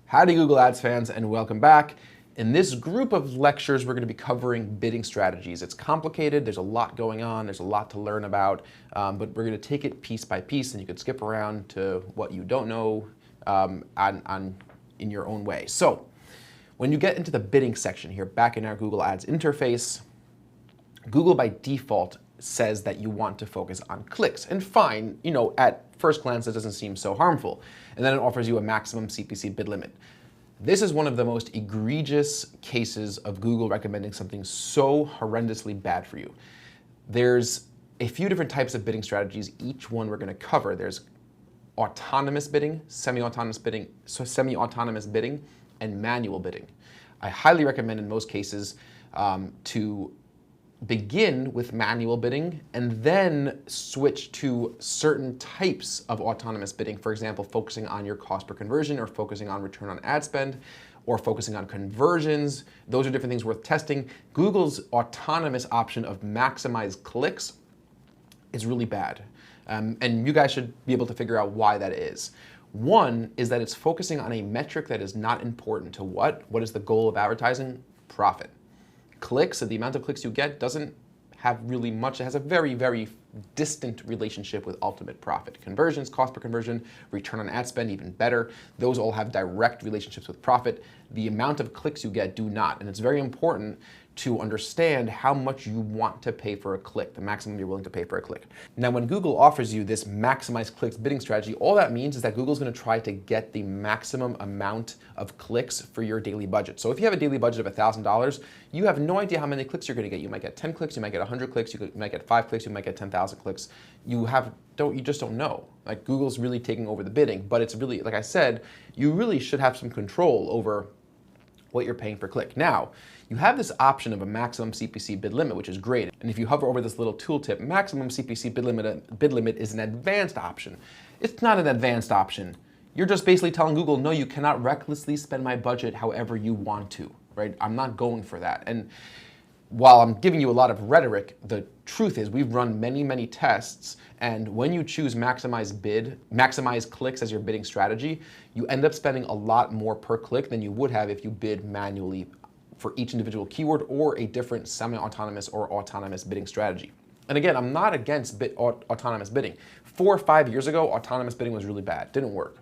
Howdy Google Ads fans, and welcome back. In this group of lectures, we're going to be covering bidding strategies. It's complicated, there's a lot going on, there's a lot to learn about, but we're going to take it piece by piece, and you can skip around to what you don't know in your own way. So when you get into the bidding section here, back in our Google Ads interface, Google by default says that you want to focus on clicks. And fine, you know, at first glance, it doesn't seem so harmful. And then it offers you a maximum CPC bid limit. This is one of the most egregious cases of Google recommending something so horrendously bad for you. There's a few different types of bidding strategies, each one we're going to cover. There's autonomous bidding, semi-autonomous bidding, and manual bidding. I highly recommend in most cases to begin with manual bidding and then switch to certain types of autonomous bidding. For example, focusing on your cost per conversion, or focusing on return on ad spend, or focusing on conversions. Those are different things worth testing. Google's autonomous option of maximize clicks is really bad. And you guys should be able to figure out why that is. One is that it's focusing on a metric that is not important to what? What is the goal of advertising? Profit. Clicks, and the amount of clicks you get doesn't have really much. It has a very, very distant relationship with ultimate profit. Conversions, cost per conversion, return on ad spend, even better. Those all have direct relationships with profit. The amount of clicks you get do not. And it's very important to understand how much you want to pay for a click, the maximum you're willing to pay for a click. Now, when Google offers you this maximize clicks bidding strategy, all that means is that Google's going to try to get the maximum amount of clicks for your daily budget. So if you have a daily budget of $1,000, you have no idea how many clicks you're going to get. You might get 10 clicks, you might get 100 clicks, you might get 5 clicks, you might get 10,000 clicks. You just don't know. Like, Google's really taking over the bidding, but it's really, like I said, you really should have some control over what you're paying per click. Now, you have this option of a maximum CPC bid limit, which is great. And if you hover over this little tooltip, maximum CPC bid limit is an advanced option. It's not an advanced option. You're just basically telling Google, no, you cannot recklessly spend my budget however you want to, right? I'm not going for that. And while I'm giving you a lot of rhetoric, the truth is we've run many, many tests, and when you choose maximize clicks as your bidding strategy, you end up spending a lot more per click than you would have if you bid manually for each individual keyword or a different semi-autonomous or autonomous bidding strategy. And again, I'm not against autonomous bidding. 4 or 5 years ago, autonomous bidding was really bad, didn't work.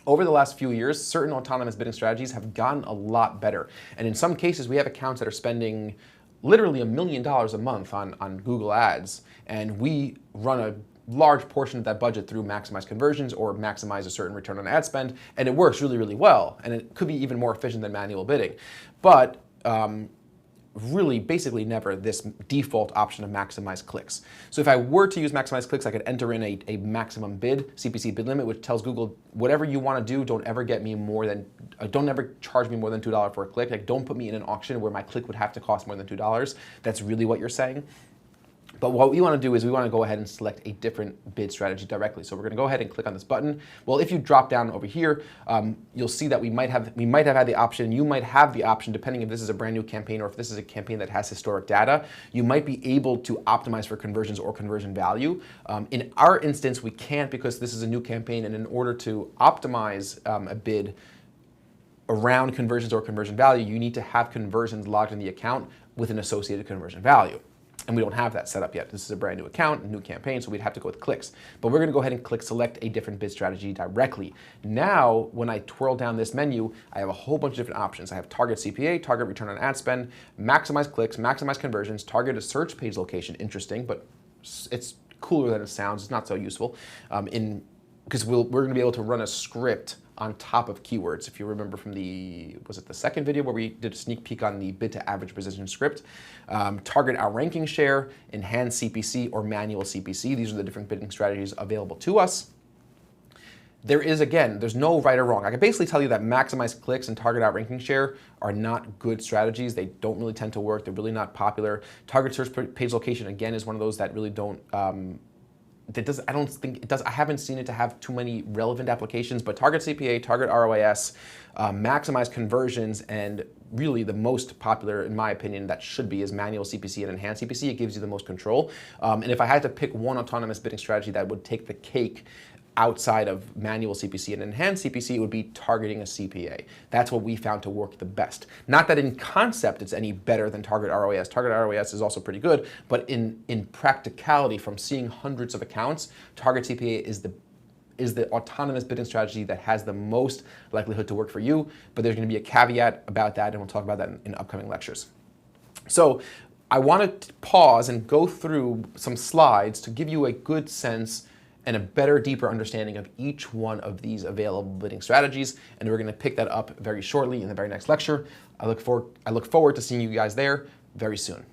Over the last few years, certain autonomous bidding strategies have gotten a lot better. And in some cases, we have accounts that are spending literally $1 million a month on Google Ads, and we run a large portion of that budget through maximize conversions or maximize a certain return on ad spend, and it works really, really well, and it could be even more efficient than manual bidding. But really, basically never this default option of maximize clicks. So if I were to use maximize clicks, I could enter in a maximum bid, CPC bid limit, which tells Google, whatever you want to do, don't ever charge me more than $2 for a click. Like, don't put me in an auction where my click would have to cost more than $2. That's really what you're saying. But what we want to do is we want to go ahead and select a different bid strategy directly. So we're going to go ahead and click on this button. Well, if you drop down over here, you'll see that we might have had the option. You might have the option, depending if this is a brand new campaign or if this is a campaign that has historic data. You might be able to optimize for conversions or conversion value. In our instance, we can't because this is a new campaign, and in order to optimize a bid around conversions or conversion value, you need to have conversions logged in the account with an associated conversion value. And we don't have that set up yet. This is a brand new account, a new campaign, so we'd have to go with clicks. But we're going to go ahead and click select a different bid strategy directly. Now, when I twirl down this menu, I have a whole bunch of different options. I have target CPA, target return on ad spend, maximize clicks, maximize conversions, target a search page location. Interesting, but it's cooler than it sounds. It's not so useful because we're going to be able to run a script on top of keywords. If you remember from was it the second video where we did a sneak peek on the bid to average position script, target our ranking share, enhance CPC, or manual CPC. These are the different bidding strategies available to us. There's no right or wrong. I can basically tell you that maximize clicks and target out ranking share are not good strategies. They don't really tend to work. They're really not popular. Target search page location, again, is one of those that really don't, I haven't seen it to have too many relevant applications, but target CPA, target ROAS, maximize conversions, and really the most popular, in my opinion, that should be is manual CPC and enhanced CPC. It gives you the most control. And if I had to pick one autonomous bidding strategy that would take the cake outside of manual CPC and enhanced CPC, it would be targeting a CPA. That's what we found to work the best. Not that in concept it's any better than target ROAS. Target ROAS is also pretty good, but in practicality, from seeing hundreds of accounts, target CPA is the autonomous bidding strategy that has the most likelihood to work for you. But there's going to be a caveat about that, and we'll talk about that in upcoming lectures. So I want to pause and go through some slides to give you a good sense and a better, deeper understanding of each one of these available bidding strategies. And we're going to pick that up very shortly in the very next lecture. I look forward to seeing you guys there very soon.